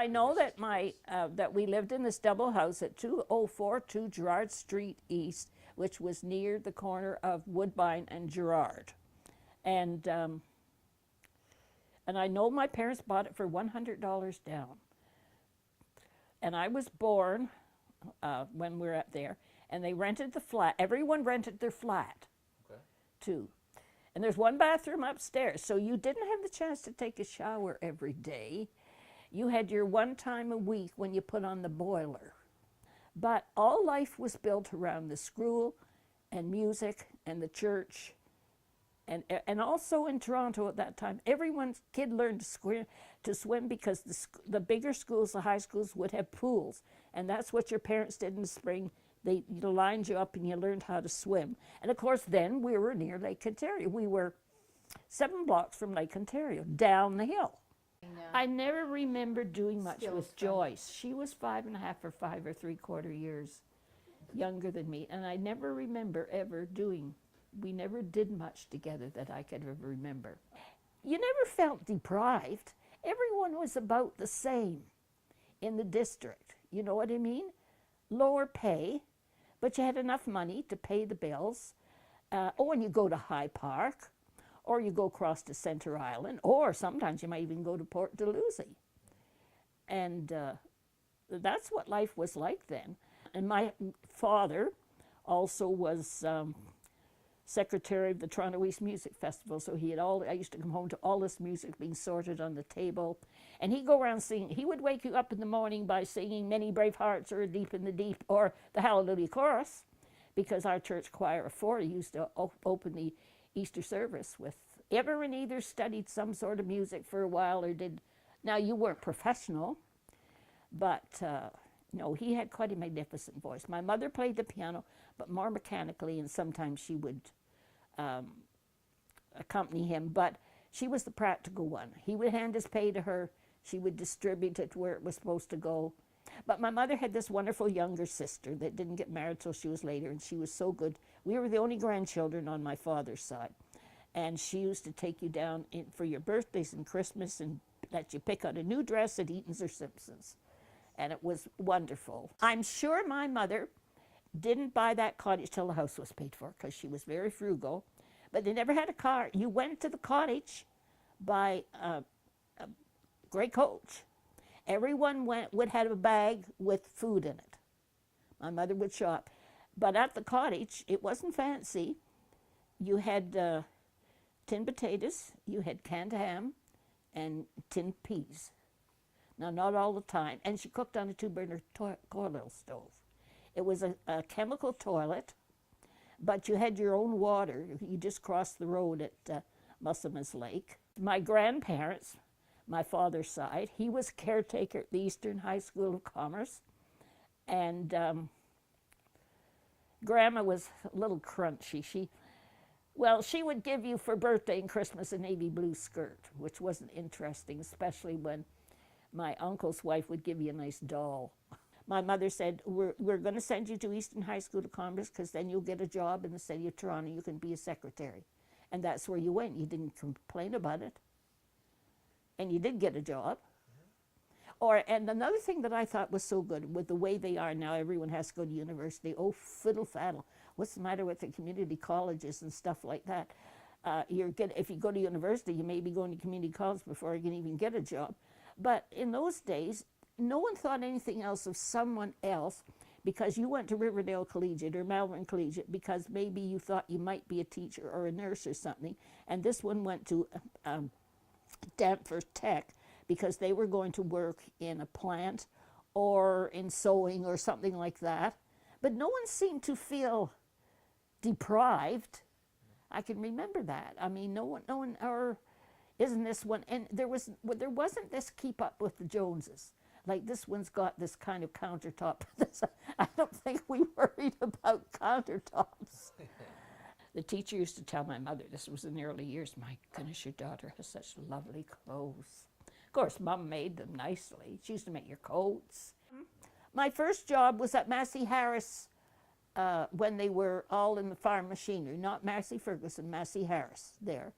I know that that we lived in this double house at 2042 Gerard Street East, which was near the corner of Woodbine and Gerard. And I know my parents bought it for $100 down. And I was born when we were up there, and they rented the flat. Everyone rented their flat, too. And there's one bathroom upstairs, so you didn't have the chance to take a shower every day. You had your one time a week when you put on the boiler. But all life was built around the school and music and the church. And also in Toronto at that time, everyone's kid learned to swim because the bigger schools, the high schools, would have pools. And that's what your parents did in the spring. They lined you up and you learned how to swim. And of course, then we were near Lake Ontario. We were 7 blocks from Lake Ontario, down the hill. I never remember doing much with Joyce. She was 5.5 or 5 3/4 years younger than me. And I never remember ever doing. We never did much together that I could ever remember. You never felt deprived. Everyone was about the same in the district. You know what I mean? Lower pay, but you had enough money to pay the bills. And you go to High Park, or you go across to Centre Island, or sometimes you might even go to Port Dalhousie. And that's what life was like then. And my father also was secretary of the Toronto East Music Festival, so I used to come home to all this music being sorted on the table, and he'd go around singing. He would wake you up in the morning by singing Many Brave Hearts or Deep in the Deep or the Hallelujah Chorus, because our church choir of 40 used to open the Easter service with. Everyone either studied some sort of music for a while or did. Now, you weren't professional, but no, he had quite a magnificent voice. My mother played the piano, but more mechanically, and sometimes she would accompany him, but she was the practical one. He would hand his pay to her. She would distribute it where it was supposed to go. But my mother had this wonderful younger sister that didn't get married till she was later, and she was so good. We were the only grandchildren on my father's side, and she used to take you down for your birthdays and Christmas and let you pick out a new dress at Eaton's or Simpson's, and it was wonderful. I'm sure my mother didn't buy that cottage till the house was paid for, because she was very frugal. But they never had a car. You went to the cottage by a grey coach. Everyone would have a bag with food in it. My mother would shop. But at the cottage, it wasn't fancy. You had tinned potatoes, you had canned ham, and tinned peas. Now, not all the time. And she cooked on a 2-burner coil stove. It was a chemical toilet, but you had your own water. You just crossed the road at Musselman's Lake. My grandparents, my father's side, he was caretaker at the Eastern High School of Commerce, and Grandma was a little crunchy. She would give you for birthday and Christmas a navy blue skirt, which wasn't interesting, especially when my uncle's wife would give you a nice doll. My mother said, we're going to send you to Eastern High School of Commerce because then you'll get a job in the city of Toronto. You can be a secretary. And that's where you went. You didn't complain about it. And you did get a job. And another thing that I thought was so good, with the way they are now, everyone has to go to university. Oh, fiddle faddle. What's the matter with the community colleges and stuff like that? If you go to university, you may be going to community college before you can even get a job. But in those days, no one thought anything else of someone else because you went to Riverdale Collegiate or Melbourne Collegiate because maybe you thought you might be a teacher or a nurse or something. And this one went to Danforth Tech because they were going to work in a plant or in sewing or something like that. But no one seemed to feel deprived. I can remember that. I mean, no one, or isn't this one? And there wasn't this keep up with the Joneses. Like this one's got this kind of countertop. I don't think we worried about countertops. The teacher used to tell my mother, this was in the early years, my goodness, your daughter has such lovely clothes. Of course, Mom made them nicely. She used to make your coats. My first job was at Massey Harris when they were all in the farm machinery, not Massey Ferguson, Massey Harris there.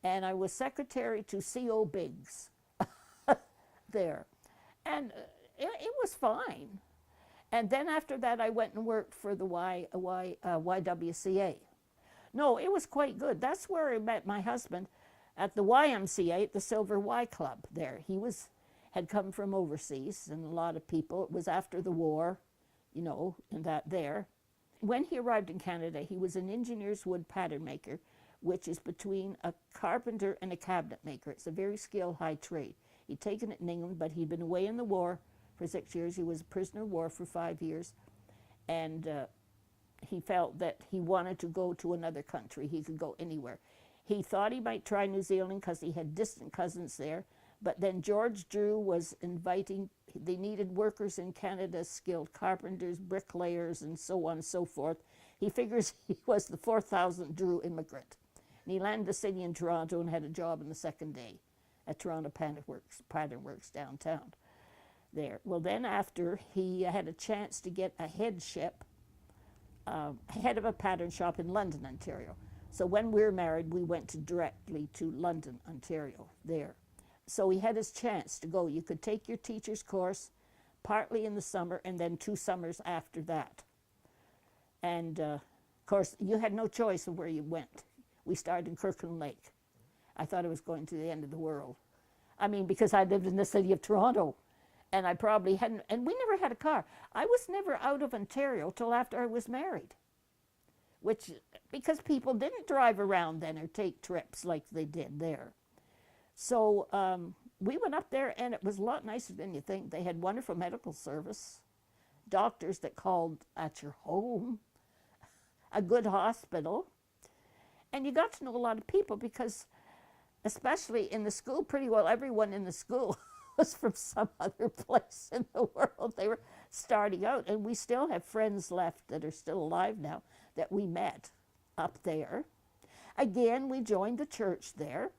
And I was secretary to C.O. Biggs there. And it was fine. And then after that, I went and worked for the YWCA. No, it was quite good. That's where I met my husband at the YMCA, at the Silver Y Club there. He had come from overseas, and a lot of people. It was after the war, you know, and that there. When he arrived in Canada, he was an engineer's wood pattern maker, which is between a carpenter and a cabinet maker. It's a very skilled high trade. He'd taken it in England, but he'd been away in the war for 6 years. He was a prisoner of war for 5 years, and he felt that he wanted to go to another country. He could go anywhere. He thought he might try New Zealand because he had distant cousins there, but then George Drew was inviting, they needed workers in Canada, skilled carpenters, bricklayers, and so on and so forth. He figures he was the 4,000th Drew immigrant. And he landed the city in Toronto and had a job on the second day at Toronto Pattern Works downtown there. Well, then after, he had a chance to get a headship, head of a pattern shop in London, Ontario. So when we were married, we went directly to London, Ontario, there. So he had his chance to go. You could take your teacher's course partly in the summer and then 2 summers after that. And of course, you had no choice of where you went. We started in Kirkland Lake. I thought I was going to the end of the world. I mean, because I lived in the city of Toronto, and I probably hadn't, and we never had a car. I was never out of Ontario till after I was married, because people didn't drive around then or take trips like they did there. So we went up there, and it was a lot nicer than you think. They had wonderful medical service, doctors that called at your home, a good hospital, and you got to know a lot of people because, especially in the school, pretty well everyone in the school was from some other place in the world. They were starting out, and we still have friends left that are still alive now that we met up there. Again, we joined the church there,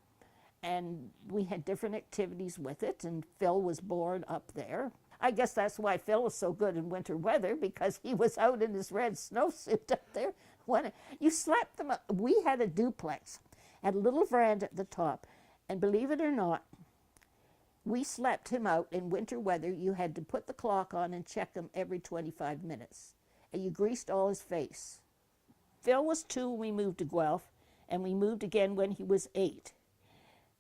and we had different activities with it, and Phil was born up there. I guess that's why Phil was so good in winter weather, because he was out in his red snowsuit up there. When you slept them up. We had a duplex, had a little veranda at the top, and believe it or not, we slept him out in winter weather. You had to put the clock on and check him every 25 minutes, and you greased all his face. Phil was 2 when we moved to Guelph, and we moved again when he was 8.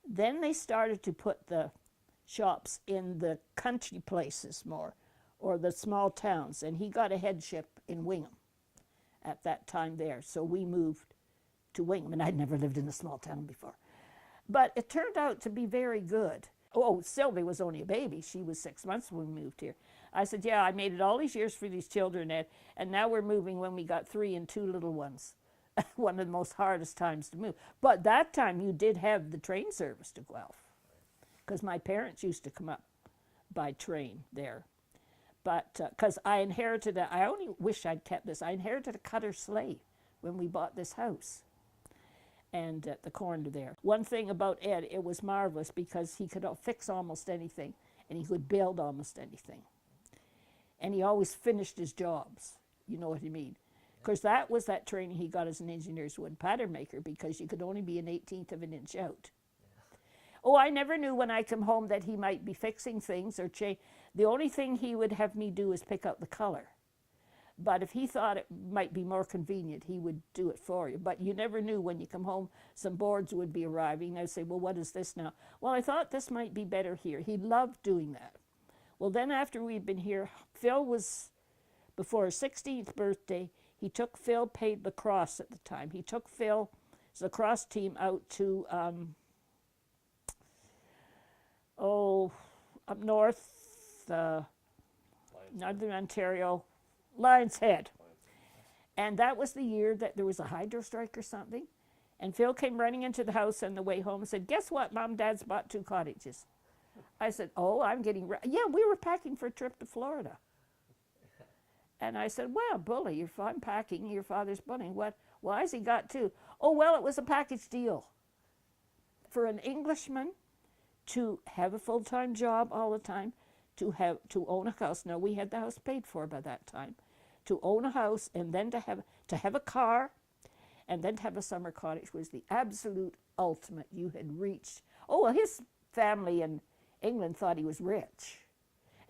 Then they started to put the shops in the country places more, or the small towns, and he got a headship in Wingham at that time there. So we moved to Wingham, and I'd never lived in a small town before. But it turned out to be very good. Oh, Sylvie was only a baby. She was 6 months when we moved here. I said, yeah, I made it all these years for these children, Ed, and now we're moving when we got 3 and 2 little ones. One of the most hardest times to move. But that time you did have the train service to Guelph, because my parents used to come up by train there. But because I inherited, I only wish I'd kept this, I inherited a cutter sleigh when we bought this house and at the corner there. One thing about Ed, it was marvelous because he could fix almost anything, and he could build almost anything. And he always finished his jobs, you know what I mean? Because that was that training he got as an engineer's wood pattern maker, because you could only be an 1/18 of an inch out. Oh, I never knew when I come home that he might be fixing things or change. The only thing he would have me do is pick out the color. But if he thought it might be more convenient, he would do it for you. But you never knew when you come home, some boards would be arriving. I'd say, well, what is this now? Well, I thought this might be better here. He loved doing that. Well, then after we'd been here, Phil was, before his 16th birthday, he took Phil, played lacrosse at the time. He took Phil's lacrosse team out to, up north, Northern Ontario, Lions Head. And that was the year that there was a hydro strike or something. And Phil came running into the house on the way home and said, guess what, Mom, Dad's bought 2 cottages. I said, oh, I'm getting ready. Yeah, we were packing for a trip to Florida. And I said, well, bully, if I'm packing, your father's bunny. What? Why has he got 2? Oh, well, it was a package deal. For an Englishman to have a full-time job all the time, to own a house. Now, we had the house paid for by that time. To own a house and then to have a car and then to have a summer cottage was the absolute ultimate. You had reached. Oh, well, his family in England thought he was rich.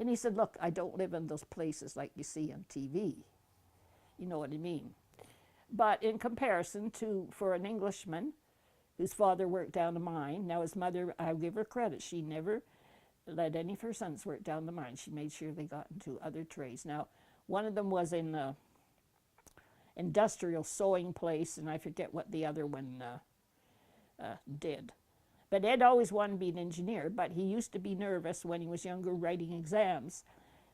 And he said, look, I don't live in those places like you see on TV. You know what I mean? But in comparison to, for an Englishman whose father worked down the mine, now his mother, I'll give her credit, she never let any of her sons work down the mine. She made sure they got into other trades. Now, one of them was in the industrial sewing place, and I forget what the other one did. But Ed always wanted to be an engineer, but he used to be nervous when he was younger writing exams.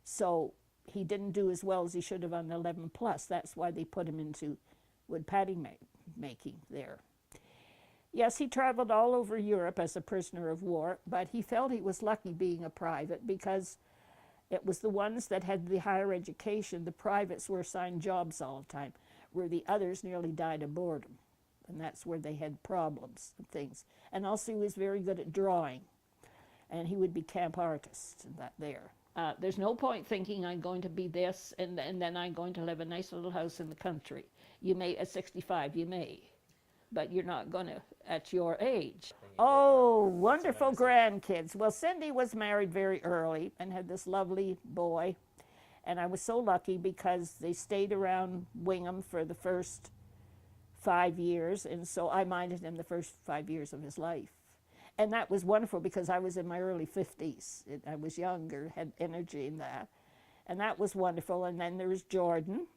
So he didn't do as well as he should have on the 11 plus. That's why they put him into wood padding making there. Yes, he traveled all over Europe as a prisoner of war, but he felt he was lucky being a private because it was the ones that had the higher education, the privates were assigned jobs all the time, where the others nearly died of boredom. And that's where they had problems and things. And also he was very good at drawing. And he would be camp artist and that there. There's no point thinking I'm going to be this and then I'm going to live a nice little house in the country. You may, at 65, you may. But you're not going to at your age. Oh, wonderful grandkids. Well, Cindy was married very early and had this lovely boy. And I was so lucky because they stayed around Wingham for the first 5 years, and so I minded him the first 5 years of his life. And that was wonderful because I was in my early 50s. I was younger, had energy in that. And that was wonderful. And then there was Jordan,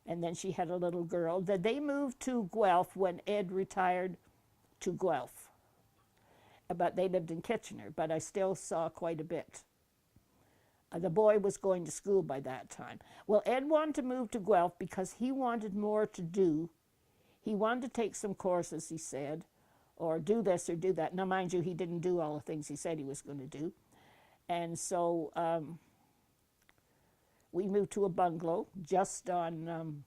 and then she had a little girl. They moved to Guelph when Ed retired to Guelph. But they lived in Kitchener, but I still saw quite a bit. The boy was going to school by that time. Well, Ed wanted to move to Guelph because he wanted more to do. He wanted to take some courses, he said, or do this or do that. Now, mind you, he didn't do all the things he said he was going to do. And so we moved to a bungalow just on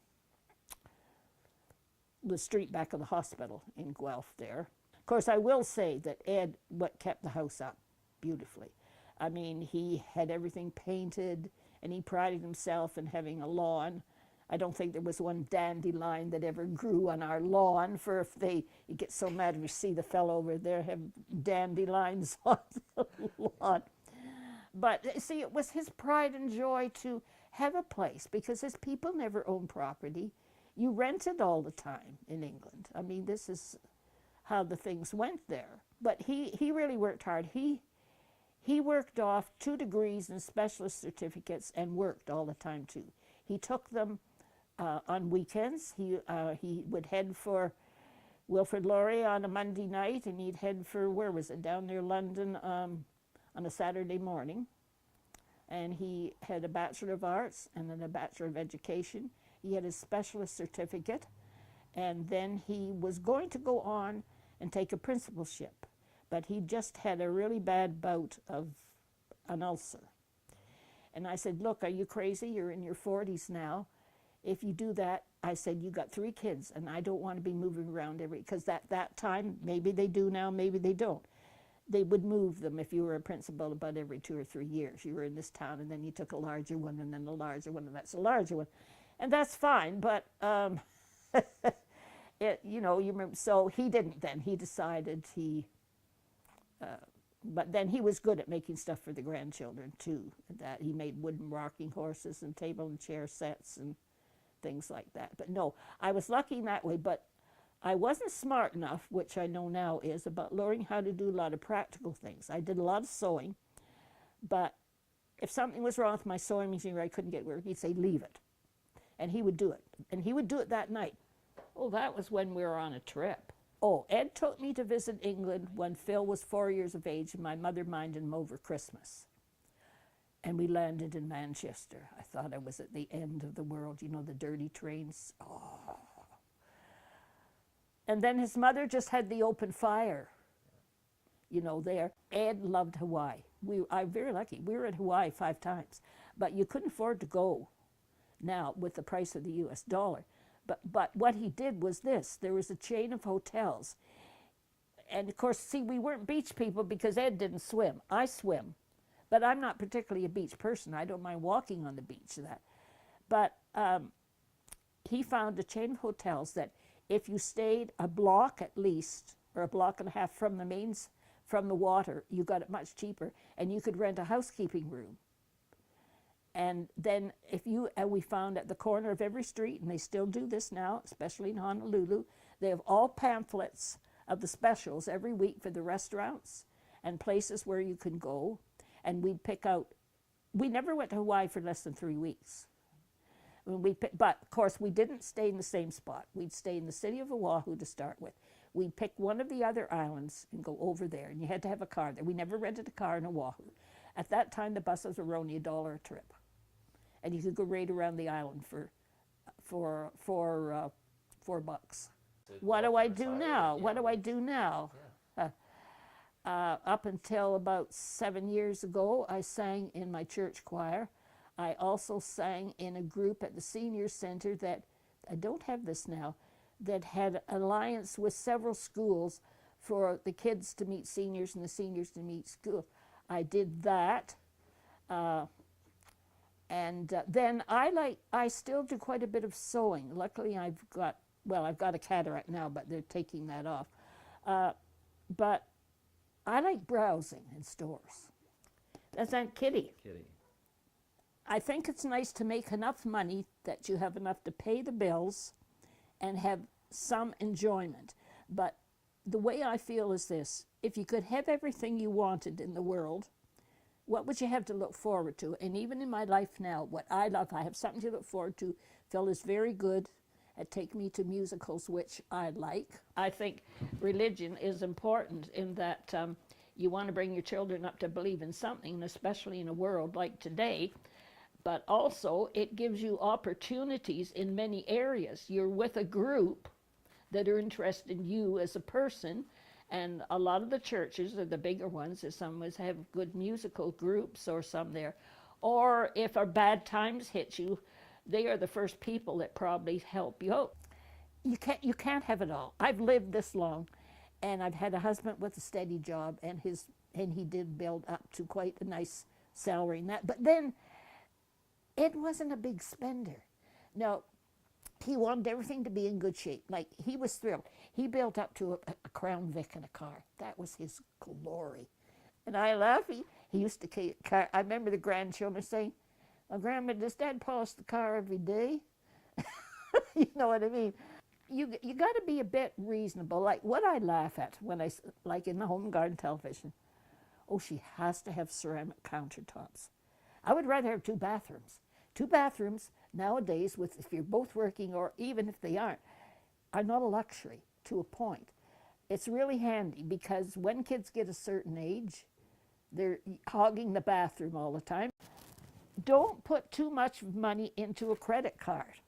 the street back of the hospital in Guelph there. Of course, I will say that Ed kept the house up beautifully. I mean, he had everything painted, and he prided himself in having a lawn. I don't think there was one dandelion that ever grew on our lawn, for if you get so mad if you see the fellow over there have dandelions on the lawn. But see, it was his pride and joy to have a place, because his people never owned property. You rented all the time in England. I mean, this is how the things went there. But he really worked hard. He worked off 2 degrees and specialist certificates and worked all the time too. He took them on weekends. He would head for Wilfrid Laurier on a Monday night, and he'd head for, where was it, down near London on a Saturday morning. And he had a Bachelor of Arts and then a Bachelor of Education. He had his specialist certificate, and then he was going to go on and take a principalship, but he just had a really bad bout of an ulcer. And I said, look, are you crazy? You're in your 40s now. If you do that, I said, you got 3 kids, and I don't want to be moving around because that time, maybe they do now, maybe they don't. They would move them if you were a principal about every 2 or 3 years. You were in this town, and then you took a larger one, and then a larger one, and that's a larger one. And that's fine, but, you remember, so he didn't then. He decided but then he was good at making stuff for the grandchildren, too. That he made wooden rocking horses and table and chair sets and things like that. But no, I was lucky in that way, but I wasn't smart enough, which I know now is, about learning how to do a lot of practical things. I did a lot of sewing, but if something was wrong with my sewing machine or I couldn't get work, he'd say, leave it. And he would do it. And he would do it that night. Oh, that was when we were on a trip. Oh, Ed took me to visit England when Phil was 4 years of age, and my mother minded him over Christmas. And we landed in Manchester. I thought I was at the end of the world, the dirty trains. Oh. And then his mother just had the open fire, there. Ed loved Hawaii. I'm very lucky. We were at Hawaii 5 times, but you couldn't afford to go now with the price of the US dollar. But what he did was this. There was a chain of hotels. And of course, see, we weren't beach people because Ed didn't swim. I swim. But I'm not particularly a beach person. I don't mind walking on the beach. But he found a chain of hotels that if you stayed a block at least, or a block and a half from the mains, from the water, you got it much cheaper. And you could rent a housekeeping room. And then we found at the corner of every street, and they still do this now, especially in Honolulu, they have all pamphlets of the specials every week for the restaurants and places where you can go. And we'd pick out, we never went to Hawaii for less than 3 weeks. But of course, we didn't stay in the same spot. We'd stay in the city of Oahu to start with. We'd pick one of the other islands and go over there, and you had to have a car there. We never rented a car in Oahu. At that time, the buses were only $1 a trip, and you could go right around the island for $4. What do I do now? What do I do now? Up until about 7 years ago, I sang in my church choir. I also sang in a group at the senior center that, I don't have this now, that had alliance with several schools for the kids to meet seniors and the seniors to meet school. I did that. Then I still do quite a bit of sewing. Luckily I've got a cataract now, but they're taking that off. But I like browsing in stores. That's Aunt Kitty. I think it's nice to make enough money that you have enough to pay the bills and have some enjoyment. But the way I feel is this: if you could have everything you wanted in the world, what would you have to look forward to? And even in my life now, what I love, I have something to look forward to. Phil is very good at taking me to musicals, which I like. I think religion is important in that you want to bring your children up to believe in something, especially in a world like today. But also, it gives you opportunities in many areas. You're with a group that are interested in you as a person, and a lot of the churches, or the bigger ones, as some have good musical groups or some there. Or if our bad times hit you, they are the first people that probably help you out. You can't have it all. I've lived this long, and I've had a husband with a steady job, and he did build up to quite a nice salary and that. But then it wasn't a big spender. No, he wanted everything to be in good shape. Like, he was thrilled. He built up to a Crown Vic and a car. That was his glory. And I laugh. He used to, I remember the grandchildren saying, "Well, Grandma, does Dad polish the car every day?" You know what I mean? You got to be a bit reasonable. Like what I laugh at when like in the Home and Garden television, oh, she has to have ceramic countertops. I would rather have 2 bathrooms. 2 bathrooms nowadays, if you're both working or even if they aren't, are not a luxury to a point. It's really handy because when kids get a certain age, they're hogging the bathroom all the time. Don't put too much money into a credit card.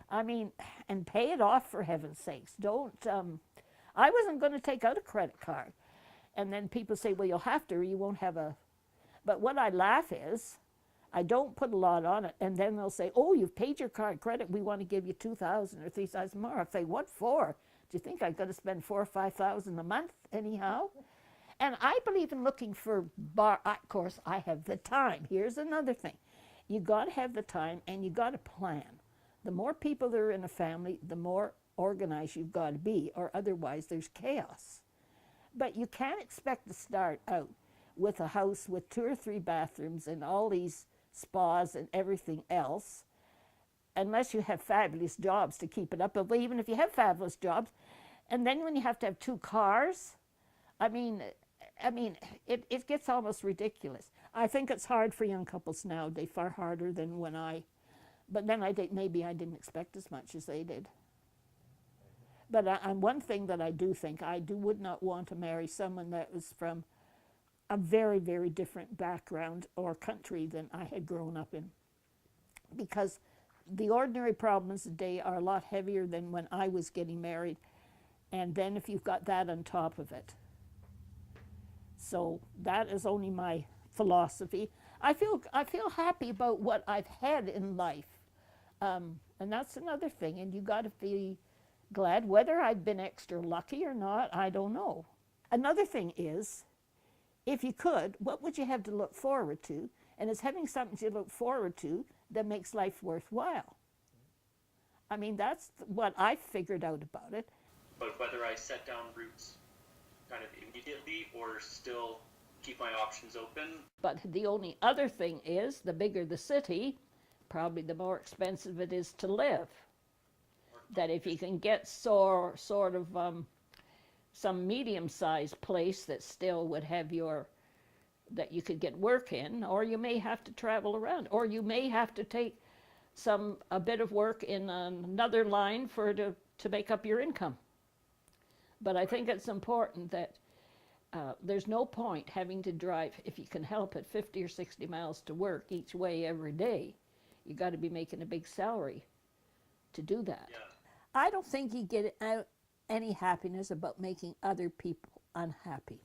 I mean, and pay it off for heaven's sakes. Don't, I wasn't going to take out a credit card. And then people say, well, you'll have to or you won't have a, but what I laugh is, I don't put a lot on it, and then they'll say, oh, you've paid your card credit, we want to give you $2,000 or $3,000 more. I say, what for? Do you think I'm going to spend $4,000 or $5,000 a month anyhow? And I believe in looking for of course, I have the time. Here's another thing. You got to have the time, and you got to plan. The more people that are in a family, the more organized you've got to be, or otherwise there's chaos. But you can't expect to start out with a house with 2 or 3 bathrooms and all these spas and everything else, unless you have fabulous jobs to keep it up. But even if you have fabulous jobs, and then when you have to have 2 cars, I mean, it gets almost ridiculous. I think it's hard for young couples nowadays, far harder than when but then maybe I didn't expect as much as they did. But one thing that I do think, would not want to marry someone that was from a very, very different background or country than I had grown up in. Because the ordinary problems today are a lot heavier than when I was getting married. And then if you've got that on top of it. So that is only my philosophy. I feel happy about what I've had in life. And that's another thing. And you got to be glad. Whether I've been extra lucky or not, I don't know. Another thing is, if you could, what would you have to look forward to? And it's having something to look forward to that makes life worthwhile. I mean, that's what I figured out about it. But whether I set down roots kind of immediately or still keep my options open. But the only other thing is, the bigger the city, probably the more expensive it is to live. That if you can get sort of some medium-sized place that still would have that you could get work in, or you may have to travel around, or you may have to take a bit of work in another line to make up your income. But I think it's important that there's no point having to drive, if you can help it, 50 or 60 miles to work each way every day. You got to be making a big salary to do that. Yeah. I don't think you get any happiness about making other people unhappy.